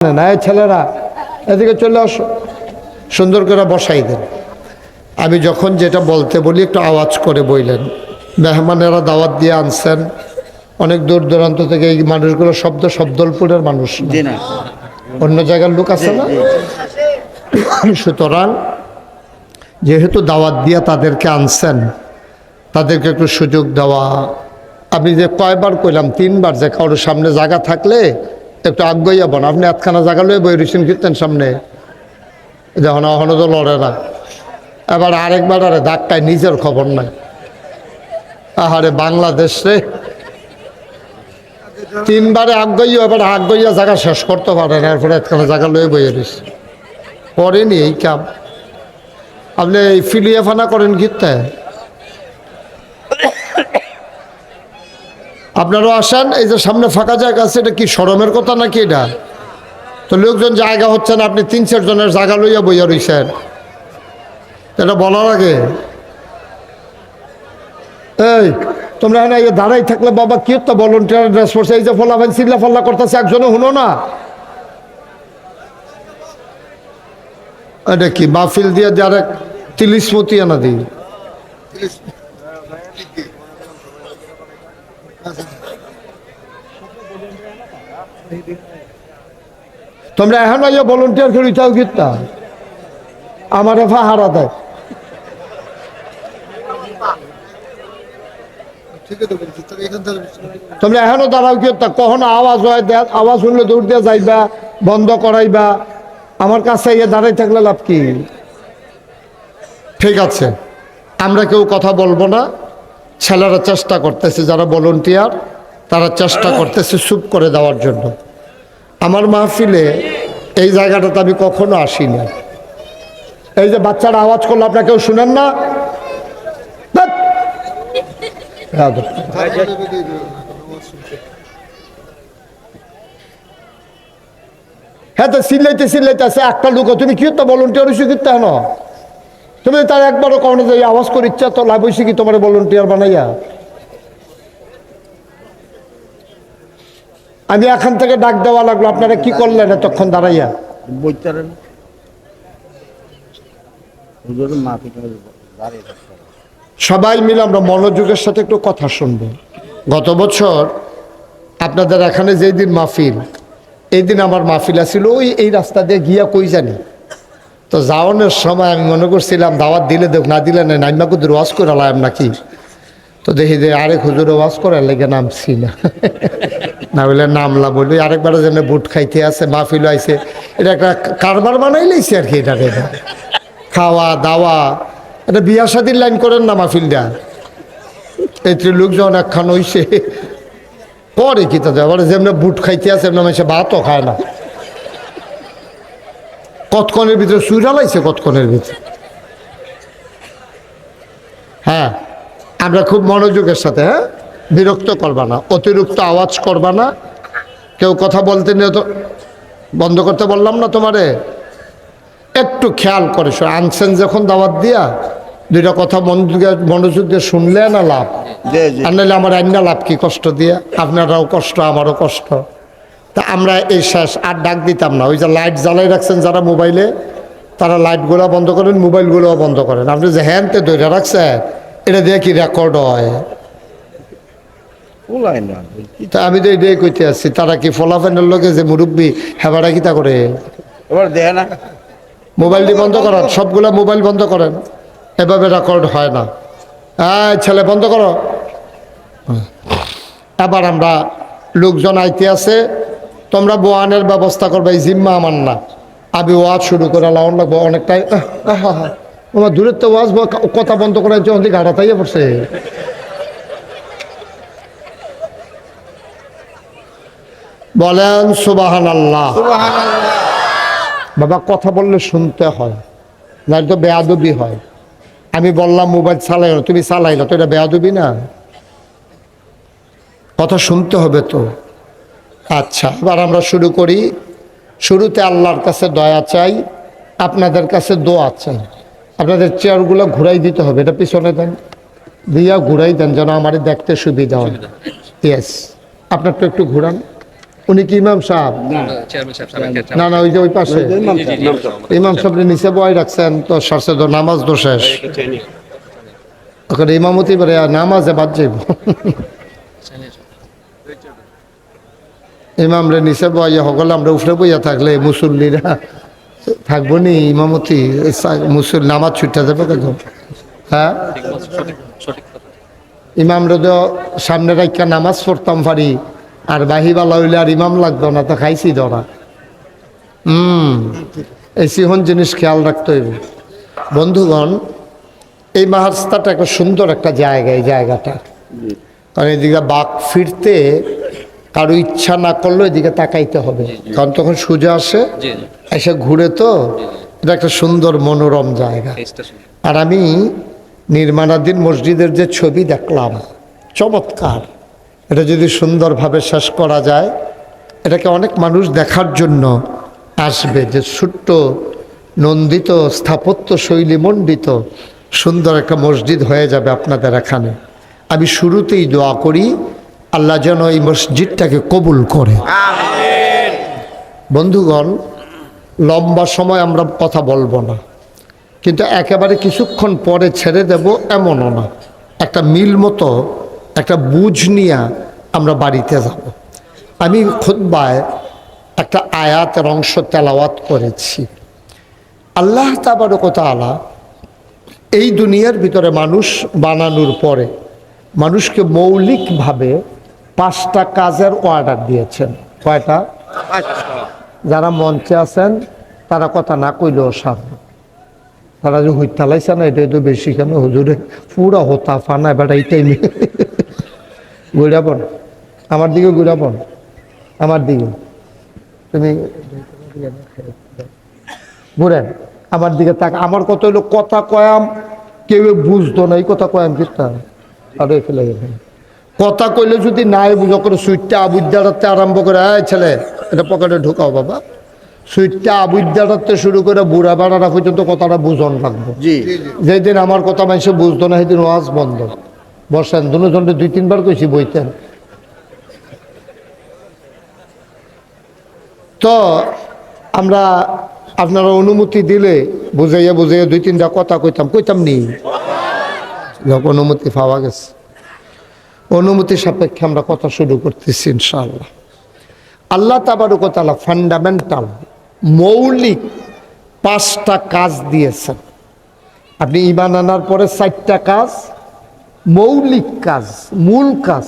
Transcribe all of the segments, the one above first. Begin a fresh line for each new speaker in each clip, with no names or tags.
না, এই ছেলেরা এদিকে চলে আসো, সুন্দর করে বসাই দেন। আমি যখন যেটা বলতে বলি একটু আওয়াজ করে বললেন। মেহমানেরা দাওয়াত দিয়ে আনছেন অনেক দূর দূরান্ত থেকে, এই মানুষগুলো শব্দলপুরের মানুষ না, অন্য জায়গার লোক আছে না। সুতরাং যেহেতু দাওয়াত দিয়ে তাদেরকে আনছেন, তাদেরকে একটু সুযোগ দেওয়া। আমি যে কয়বার কইলাম, 3বার, যে কারোর সামনে জায়গা থাকলে একটু আগ্রহী হবেন। আপনি একখানা জায়গা লয়ে বই রয়েছেন কীর্তেন সামনে, যখন এখনো তো লড়ে না। এবার আরেকবার আরে ধাক্কায় নিজের খবর নাই। আহারে বাংলাদেশ রে, 3বারে আগ্রহী, এবার আগ্রহীয়া জায়গা শেষ করতে পারে না, এরপরে একখানা জায়গা লয়ে বইয়ে রয়েছে। করেনি এই কাম, আপনি এই ফিলিয়ে ফানা করেন কীর্তে। আপনারাও আসেন, এই যে সামনে ফাঁকা জায়গা আছে, এটা কি শরমের কথা নাকি? এটা তো লোকজন জায়গা হচ্ছে না, আপনি 3-4 জনের জায়গা লইয়া বইয়া রইছেন, এটা বলার আগে। এই তোমরা এখানে দাঁড়াই থাকলে বাবা কি তো ভলান্টিয়ার ড্রেস পড়ছে, এই যে ফলাফেন চিল্লা ফাল্লা করতেছে, একজনে শুনো না। এটা কি মাহফিল দিয়ে যারা তিলিসমতি আনা দিই। তোমরা এখন ভলান্টিয়ার করে চাও গীতটা আমার হারা দেয়। তোমরা এখনো দাঁড়াও গীতটা, কখনো আওয়াজ হয়, আওয়াজ শুনলে দৌড় দিয়ে যাইবা, বন্ধ করাইবা। আমার কাছে দাঁড়াই থাকলে লাভ কি? ঠিক আছে, আমরা কেউ কথা বলবো না। ছেলেরা চেষ্টা করতেছে, যারা ভলান্টিয়ার তারা চেষ্টা করতেছে চুপ করে দেওয়ার জন্য। আমার মাহফিলে এই জায়গাটাতে আমি কখনো আসি না। এই যে বাচ্চারা আওয়াজ করলো, আপনারা কেউ শুনেন না? হ্যাঁ, তো চিল্লাইতে আছে একটা লোক, তুমি কি তো ভলান্টিয়ার হয়েছো কিন্তু হেন, তুমি তার একবারও কখনো যে আওয়াজ করে ইচ্ছা তো লাভ হয়েছে কি তোমার ভলান্টিয়ার বানাইয়া? আমি এখান থেকে ডাক দেওয়া লাগলো, আপনারা কি করলেন এতক্ষণ দাঁড়াইয়া? সবাই মিলে আমরা মনোযোগের সাথে একটু কথা শুনবো। গত বছর আপনাদের এখানে যেই দিন মাহফিল, এই দিন আমার মাহফিল আছিল ওই এই রাস্তা দিয়ে গিয়া কই জানি। তো যাওয়ানোর সময় আমি মনে করছিলাম দাওয়াত দিলে দেখ, না দিলে না, নাইমা কুদুর ওয়াজ করে লাম নাকি। তো দেখি যে আরেক হুজুরে ওয়াজ করার লেগে নামছি না, না বলে নামলাম। বলি আরেকবার যেন বুট খাইতে আছে, মাহফিল আইছে, এটা একটা কারবার বানাই লাইছে আর কি। এটা খাওয়া দাওয়া, এটা বিয়া শাদির লাইন করেন না মাহফিলটা। এই লোকজন একখান হইছে পরে কি তাদের আবার যেমন বুট খাইতে আছে এমন মানুষে ভাতও খায় না। কতক্ষণের ভিতরে সুইরা লাইছে, কতক্ষণের ভিতরে। হ্যাঁ, আমরা খুব মনোযোগের সাথে, হ্যাঁ, বিরক্ত করবা না, অতিরিক্ত আওয়াজ করবা না। কেউ কথা বলতে নিয়ে তো বন্ধ করতে বললাম না তোমারে, একটু খেয়াল করে আনছেন যখন দাওয়াত দিয়া, দুইটা কথা মনোযোগ দিয়ে শুনলে না লাভ, আর নাহলে আমার আইনা লাভ কি কষ্ট দিয়ে? আপনারাও কষ্ট, আমারও কষ্ট। তা আমরা এই শেষ আর ডাক দিতাম না। ওই যে লাইট জ্বালাই রাখছেন যারা মোবাইলে, তারা লাইটগুলো বন্ধ করেন, মোবাইলগুলোও বন্ধ করেন। আপনি যে হ্যান্ডতে ধরে রাখছেন, এটা দিয়ে কি রেকর্ড হয়? তা আমি তো এটাই কইতে আসছি, তারা কি ফলাফেনের লোকে যে মুরব্বী হেবাটা কিতা করে না, মোবাইলটি বন্ধ করেন, সবগুলা মোবাইল বন্ধ করেন, এভাবে রেকর্ড হয় না। ছেলে বন্ধ করো। এবার আমরা লোকজন আইতে আছে, তোমরা বোয়ানের ব্যবস্থা করবে, এই জিম্মা আমার না। আমি ওয়াজ শুরু করে লাউন লাগবো অনেকটাই। আমার দূরের তো ওয়াজ, কথা বন্ধ করে গাড়া তাইয়া পড়ছে। বলেন সুবহানাল্লাহ। বাবা কথা বললে শুনতে হয়, না তো বেয়াদবি হয়। আমি বললাম মোবাইল চালাই না, তুমি চালাইলো, তো এটা বেয়াদবি না? কথা শুনতে হবে তো। আচ্ছা, এবার আমরা শুরু করি। শুরুতে আল্লাহর কাছে দয়া চাই, আপনাদের কাছে দোয়া চাই। আপনাদের চেয়ারগুলো ঘুরাই দিতে হবে, এটা পিছনে দেন, দিয়া ঘুরাই দেন যেন আমার দেখতে সুবিধা হয়। ইয়েস, আপনার তো একটু ঘুরান। উনি কি ইমাম সাহেব? না না, ওই যে ওই পাশে ইমাম সাহেবের নিচে বয় রাখছেন তো সারছে তো নামাজ তো শেষ, ওখানে ইমামতি করে নামাজে বাদ যাইব। ইমামরে নিচে বইয়া সকলে আমরা উফরে বইয়া থাকলে মুসল্লিরা থাকবো নি ইমামতি মুসল নামাজ ছুটতে যাবে কেন? হ্যাঁ, ইমামরা তো সামনে রাখা নামাজ পড়তাম পারি, আর বাহিবালা হইলে আর ইমাম লাগতো না, তো খাইছি ধরা। এই সিহন জিনিস খেয়াল রাখতে হইব বন্ধুগণ। এই মাহাস্তাটা একটা সুন্দর একটা জায়গা, এই জায়গাটা, কারণ এদিকে বাঘ ফিরতে কারো ইচ্ছা না করলেও এদিকে তাকাইতে হবে, কারণ তখন সোজা আসে এসে ঘুরে, তো এটা একটা সুন্দর মনোরম জায়গা। আর আমি নির্মাণাধীন মসজিদের যে ছবি দেখলাম, চমৎকার। এটা যদি সুন্দরভাবে শেষ করা যায়, এটাকে অনেক মানুষ দেখার জন্য আসবে, যে ছোট্ট নন্দিত স্থাপত্য শৈলী মণ্ডিত সুন্দর একটা মসজিদ হয়ে যাবে আপনাদের এখানে। আমি শুরুতেই দোয়া করি আল্লাহ যেন এই মসজিদটাকে কবুল করে। বন্ধুগণ, লম্বা সময় আমরা কথা বলবো না, কিন্তু একেবারে কিছুক্ষণ পরে ছেড়ে দেব এমনও না। একটা মিল মতো একটা বুঝ নিয়ে আমরা বাড়িতে যাব। আমি খুতবায় একটা আয়াতের অংশ তেলাওয়াত করেছি। আল্লাহ তাবারক ওয়া তাআলা এই দুনিয়ার ভিতরে মানুষ বানানোর পরে মানুষকে মৌলিকভাবে 5টা কাজের অর্ডার দিয়েছেন। কয়টা? যারা মঞ্চে আছেন তারা কথা না কইলেও সারবে। তারা যে হইতালাইছে না, এটাই তো বেশি কেন হুজুরে, পুরা হতা ফানা এবার এইটাই ঘুরাবন আমার দিকে, ঘুরাবন আমার দিকে, তুমি ঘুরেন আমার দিকে তাক। আমার কত হইলো কথা কয়াম, কেউ বুঝতো না এই কথা কয়াম কিতা আরে ফেলে গেলেন। কথা কইলে যদি নাই বুঝো করে সুইটটা আবুদ্দারাতে আরম্ভ করে, এই ছেলে এটা পকেটে ঢুকাও বাবা, সুইটটা আবুদ্দারাতে শুরু করে বুড়া বাড়ারা পর্যন্ত কথাটা বুঝন লাগবো। যেদিন আমার কথা মানুষে বুঝতো না সেদিন ওয়াজ বন্ধ। বসেন, দুজনটা 2-3 বার কইছি বইতেন। তো আমরা আপনারা অনুমতি দিলে বুঝাইয়া 2-3টা কথা কইতাম নি, অনুমতি পাওয়া গেছে। অনুমতি সাপেক্ষে আমরা কথা শুরু করতেছি ইনশাআল্লাহ। আল্লাহ তাবারক ওয়া তাআলা ফান্ডামেন্টাল মৌলিক 5টা কাজ দিয়েছেন। আপনি ঈমান আনার পরে 4টা কাজ মৌলিক কাজ, মূল কাজ।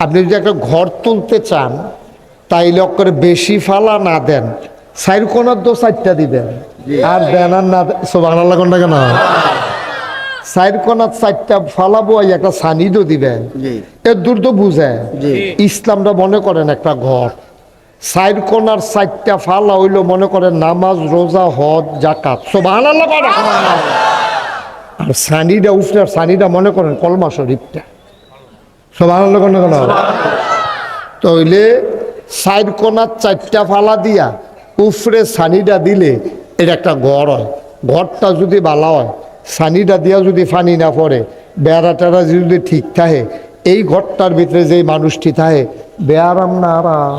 আপনি যদি একটা ঘর তুলতে চান তাইলে করে বেশি ফালা না দেন, 4 কোণার 4টা দিবেন, আর দেন আর না সুবহানাল্লাহ কোনটা কেন 4 কোণার 4টা ফালাবো, একটা সানিদও দিবেন। এর দূর তো বুঝে ইসলামটা মনে করেন একটা ঘর, 4 কোণার 4টা ফালা হইলো মনে করেন নামাজ, রোজা, হজ, যাকাত। সুবহানাল্লাহ। আর সানিটা উফরে, সানিটা মনে করেন কলমা শরীফটা। সুবহানাল্লাহ কেন কেন তইলে 4 কোণার 4টা ফালা দিয়া উফরে সানিটা দিলে এটা একটা ঘর হয়। ঘরটা যদি ভালো হয়, সানিটা দিয়া যদি পানি না পড়ে, বেড়া টেড়া যদি ঠিক থাকে, এই ঘরটার ভিতরে যে মানুষটি থাকে বেআরাম না আরাম,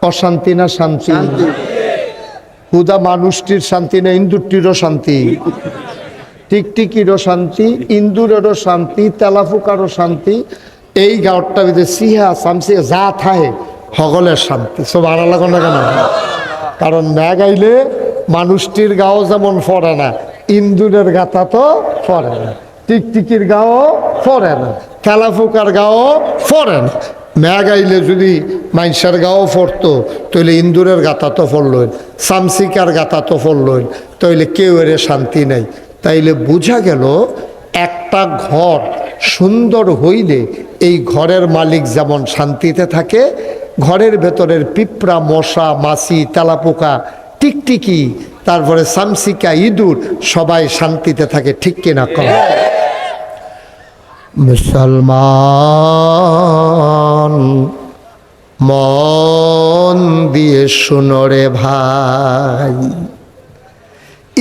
অশান্তি না শান্তি, হুদা মানুষটির শান্তি না ইন্দুরটিরও শান্তি, টিকটিকিরও শান্তি, ইন্দুরেরও শান্তি, তেলাফুকারও শান্তি। এই ঘরটার ভিতরে সিহা শামসি যা থাকে সকলের শান্তি। সুবহানাল্লাহ কোন কেন? কারণ না গাইলে মানুষটির গাও যেমন ফরে না, ইন্দুরের গাতা তো ফরে না, টিকটিকির গাও ফরে না, তেলাফুকার গাও ফরে না। মে গাইলে যদি মাইনসার গাও ফরতো তইলে ইন্দুরের গাতা তো ফরলইন, শামসিকার গাতা তো ফরলইন, তইলে কেউ এর শান্তি নাই। তাইলে বোঝা গেল একটা ঘর সুন্দর হইলে এই ঘরের মালিক যেমন শান্তিতে থাকে, ঘরের ভেতরের পিঁপড়া, মশা, মাছি, তেলাপোকা, টিকটিকি, তারপরে শামসিকা, ইঁদুর সবাই শান্তিতে থাকে। ঠিক কিনা কম? মুসলমান মন দিয়ে শুনো রে ভাই,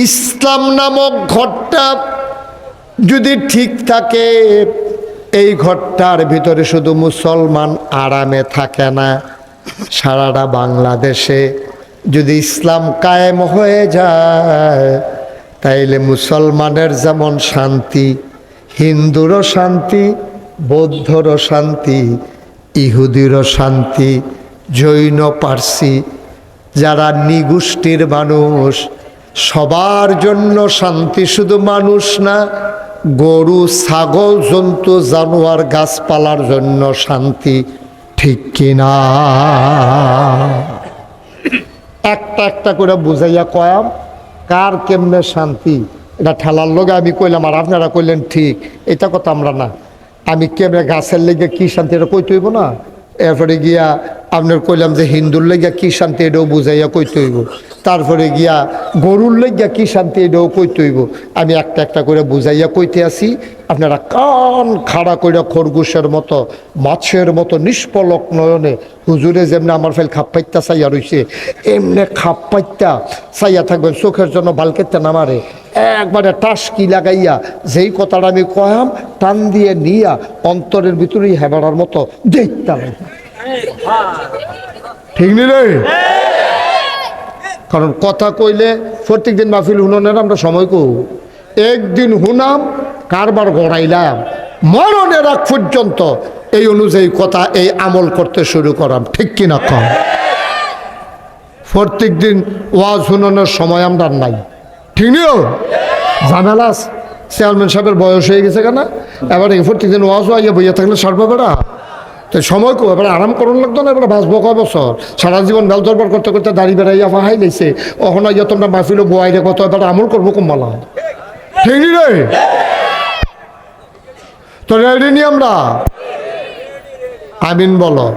ইসলাম নামক ঘরটা যদি ঠিক থাকে এই ঘরটার ভিতরে শুধু মুসলমান আরামে থাকে না, সারাটা বাংলাদেশে যদি ইসলাম কায়েম হয়ে যায় তাইলে মুসলমানের যেমন শান্তি, হিন্দুরও শান্তি, বৌদ্ধরও শান্তি, ইহুদিরও শান্তি, জৈন পার্সি যারা নিগোষ্ঠীর মানুষ সবার জন্য শান্তি। শুধু মানুষ না, গরু, ছাগল, জন্তু, জানোয়ার, গাছপালার জন্য শান্তি। ঠিক কিনা? একটা একটা করে বুঝাইয়া কয়াম কার কেমনে শান্তি। এটা ঠেলার লগে আমি কইলাম আর আপনারা কইলেন ঠিক, এটা কথা আমরা না। আমি কেমনে গাছের লেগে কি শান্তি এটা কইতে হইব না। এরপরে গিয়া আপনার কইলাম যে হিন্দুর লেগিয়া কি শান্তি এটাও বুঝাইয়া কইতে হইব। তারপরে গিয়া গরুর লেগিয়া কি শান্তি এটাও কইতে হইব। আমি একটা একটা করে বুঝাইয়া কইতে আসি, আপনারা কান খাড়া কইরা খরগোশের মতো, মাছের মতো নিষ্পলক নয়নে হুজুরে যেমনি আমার ফেল খাপ পাইতা চাইয়া রইছে এমনি খাপ পাইতা চাইয়া থাকবেন, চোখের জন্য বালকেতে নামারে একবারে টাসকি লাগাইয়া যেই কথাটা আমি কয়াম টান দিয়ে নিয়া অন্তরের ভিতরেই হেবাড়ার মতো দেখতে লাগে। ঠিক নি রে? কারণ কথা কইলে প্রত্যেক দিন মাহফিল হুননের আমরা সময় কো একদিন হুনাম কারবার গড়াইলাম মরণের আগ পর্যন্ত এই অনুযায়ী কথা এই আমল করতে শুরু করাম। ঠিক কিনা কম? প্রত্যেক দিন ওয়াজ হুননের সময় আমরা নাই। ঠিক নিও ঝামেলা চেয়ারম্যান সাহেবের বয়স হয়ে গেছে কেনা, এবার প্রত্যেক দিন ওয়াজ আইয়া বইয়া থাকলে সারবে বেড়া তো সময় কো এবার আরাম করুন লাগতো না। এবার বাঁচবো কয় বছর? সারা জীবন বেল দরবার করতে করতে দাড়ি বেড়াইয়া ফাহাই লাইছে, ওখানে ইয়ে তোমরা মাহফিলও বোয়াই রে কত, এবার আমল করবো কমলা। ঠিক রে? তো রেডি নি আমরা? আমিন বলো।